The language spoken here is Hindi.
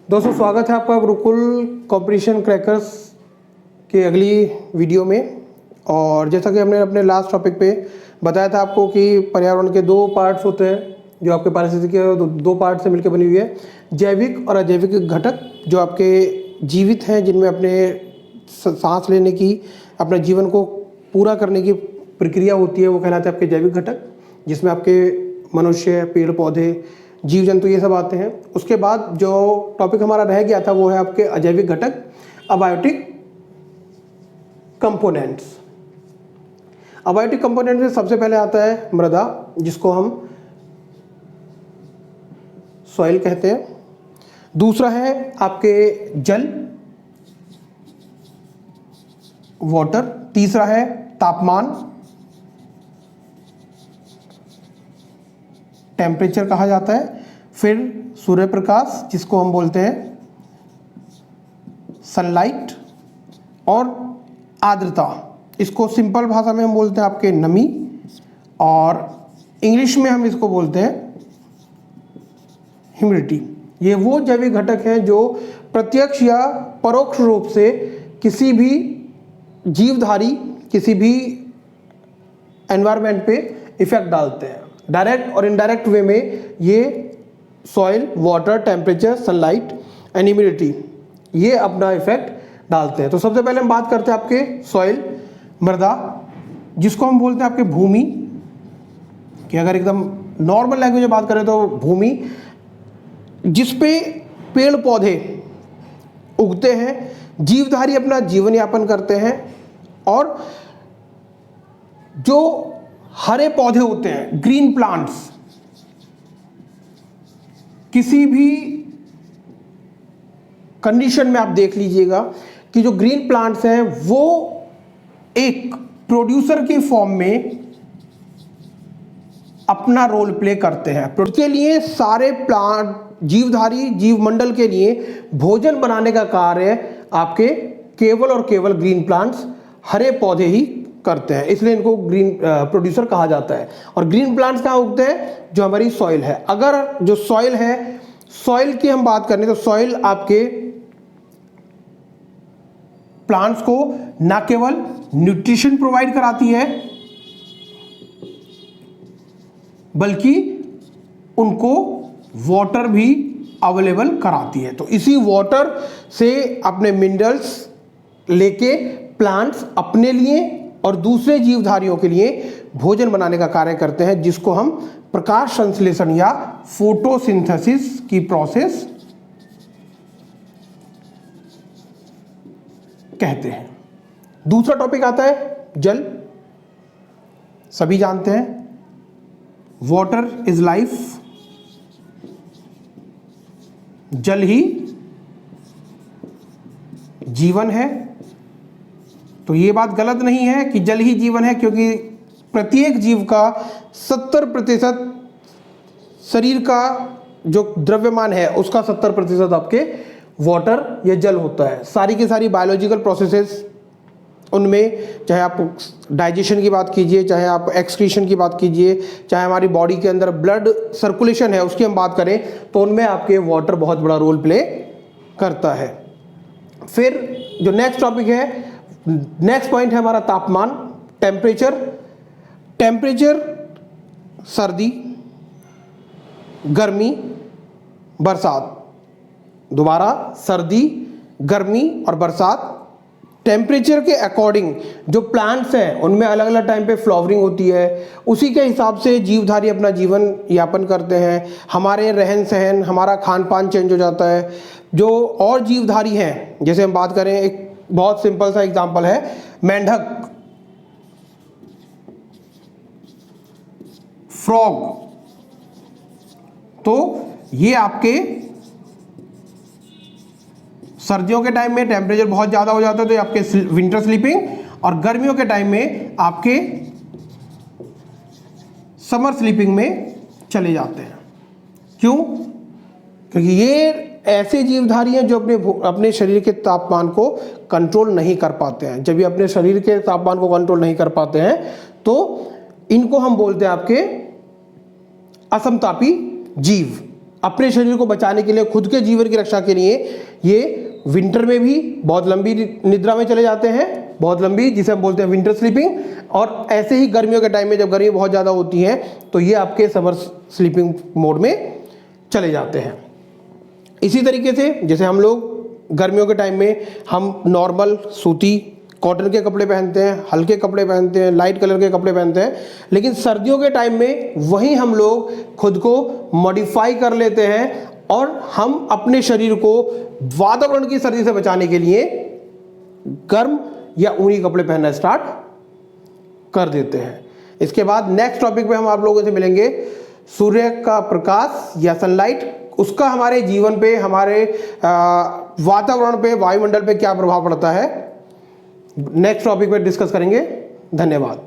दोस्तों स्वागत है आपका गुरुकुल कॉम्पिटिशन क्रैकर्स के अगली वीडियो में। और जैसा कि हमने अपने लास्ट टॉपिक पे बताया था आपको कि पर्यावरण के दो पार्ट्स होते हैं जो आपके पारिस्थितिकी दो पार्ट से मिलकर बनी हुई है, जैविक और अजैविक घटक जो आपके जीवित हैं, जिनमें अपने सांस लेने की, अपने जीवन को पूरा करने की प्रक्रिया होती है, वो कहलाते हैं आपके जैविक घटक, जिसमें आपके मनुष्य, पेड़ पौधे, जीव जंतु ये सब आते हैं। उसके बाद जो टॉपिक हमारा रह गया था वो है आपके अजैविक घटक, अबायोटिक कंपोनेंट्स। अबायोटिक कंपोनेंट में सबसे पहले आता है मृदा, जिसको हम सॉइल कहते हैं। दूसरा है आपके जल, वाटर। तीसरा है तापमान, टेम्परेचर कहा जाता है। फिर सूर्य प्रकाश, जिसको हम बोलते हैं सनलाइट। और आर्द्रता, इसको सिंपल भाषा में हम बोलते हैं आपके नमी, और इंग्लिश में हम इसको बोलते हैं ह्यूमिडिटी। ये वो जैविक घटक हैं जो प्रत्यक्ष या परोक्ष रूप से किसी भी जीवधारी, किसी भी एनवायरनमेंट पे इफेक्ट डालते हैं। डायरेक्ट और इनडायरेक्ट वे में ये soil, water, temperature, sunlight and humidity ये अपना इफेक्ट डालते हैं। तो सबसे पहले हम बात करते हैं आपके सॉइल, मृदा, जिसको हम बोलते हैं आपके भूमि, कि अगर एकदम नॉर्मल लैंग्वेज में बात करें तो भूमि, जिस पे पेड़ पौधे उगते हैं, जीवधारी अपना जीवन यापन करते हैं, और जो हरे पौधे होते हैं, ग्रीन प्लांट्स, किसी भी कंडीशन में आप देख लीजिएगा कि जो ग्रीन प्लांट्स हैं वो एक प्रोड्यूसर की फॉर्म में अपना रोल प्ले करते हैं। उसके लिए सारे प्लांट, जीवधारी जीवमंडल के लिए भोजन बनाने का कार्य आपके केवल और केवल ग्रीन प्लांट्स, हरे पौधे ही करते हैं, इसलिए इनको ग्रीन प्रोड्यूसर कहा जाता है। और ग्रीन प्लांट्स कहाँ उगते हैं? जो हमारी सॉइल है। अगर जो सॉइल है, सॉइल की हम बात करें तो सॉइल आपके प्लांट्स को ना केवल न्यूट्रिशन प्रोवाइड कराती है, बल्कि उनको वाटर भी अवेलेबल कराती है। तो इसी वाटर से अपने मिनरल्स लेके प्लांट्स अपने लिए और दूसरे जीवधारियों के लिए भोजन बनाने का कार्य करते हैं, जिसको हम प्रकाश संश्लेषण या फोटोसिंथेसिस की प्रोसेस कहते हैं। दूसरा टॉपिक आता है जल। सभी जानते हैं वाटर इज लाइफ, जल ही जीवन है। तो ये बात गलत नहीं है कि जल ही जीवन है, क्योंकि प्रत्येक जीव का 70% शरीर का जो द्रव्यमान है उसका 70% आपके वाटर या जल होता है। सारी की सारी बायोलॉजिकल प्रोसेसेस, उनमें चाहे आप डाइजेशन की बात कीजिए, चाहे आप एक्सक्रीशन की बात कीजिए, चाहे हमारी बॉडी के अंदर ब्लड सर्कुलेशन है उसकी हम बात करें, तो उनमें आपके वाटर बहुत बड़ा रोल प्ले करता है। फिर जो नेक्स्ट टॉपिक है, नेक्स्ट पॉइंट है हमारा तापमान, टेम्परेचर। टेम्परेचर सर्दी, गर्मी, बरसात। दोबारा सर्दी, गर्मी और बरसात। टेम्परेचर के अकॉर्डिंग जो प्लांट्स हैं उनमें अलग अलग टाइम पे फ्लावरिंग होती है, उसी के हिसाब से जीवधारी अपना जीवन यापन करते हैं। हमारे रहन सहन, हमारा खान पान चेंज हो जाता है। जो और जीवधारी हैं, जैसे हम बात करें, एक बहुत सिंपल सा एग्जांपल है मेंढक, फ्रॉग। तो ये आपके सर्दियों के टाइम में टेम्परेचर बहुत ज़्यादा हो जाता है, तो ये आपके विंटर स्लीपिंग, और गर्मियों के टाइम में आपके समर स्लीपिंग में चले जाते हैं। क्यों? क्योंकि ये ऐसे जीवधारी हैं जो अपने शरीर के तापमान को कंट्रोल नहीं कर पाते हैं। जब ये अपने शरीर के तापमान को कंट्रोल नहीं कर पाते हैं तो इनको हम बोलते हैं आपके असमतापी जीव। अपने शरीर को बचाने के लिए, खुद के जीवन की रक्षा के लिए ये विंटर में भी बहुत लंबी निद्रा में चले जाते हैं, बहुत लंबी, जिसे हम बोलते हैं विंटर स्लीपिंग। और ऐसे ही गर्मियों के टाइम में जब गर्मी बहुत ज़्यादा होती है तो ये आपके समर स्लीपिंग मोड में चले जाते हैं। इसी तरीके से जैसे हम लोग गर्मियों के टाइम में हम नॉर्मल सूती कॉटन के कपड़े पहनते हैं, हल्के कपड़े पहनते हैं, लाइट कलर के कपड़े पहनते हैं, लेकिन सर्दियों के टाइम में वहीं हम लोग खुद को मॉडिफाई कर लेते हैं और हम अपने शरीर को वातावरण की सर्दी से बचाने के लिए गर्म या ऊनी कपड़े पहनना स्टार्ट कर देते हैं। इसके बाद नेक्स्ट टॉपिक पे हम आप लोगों से मिलेंगे सूर्य का प्रकाश या सनलाइट, उसका हमारे जीवन पे, हमारे वातावरण पे, वायुमंडल पे क्या प्रभाव पड़ता है, नेक्स्ट टॉपिक पे डिस्कस करेंगे। धन्यवाद।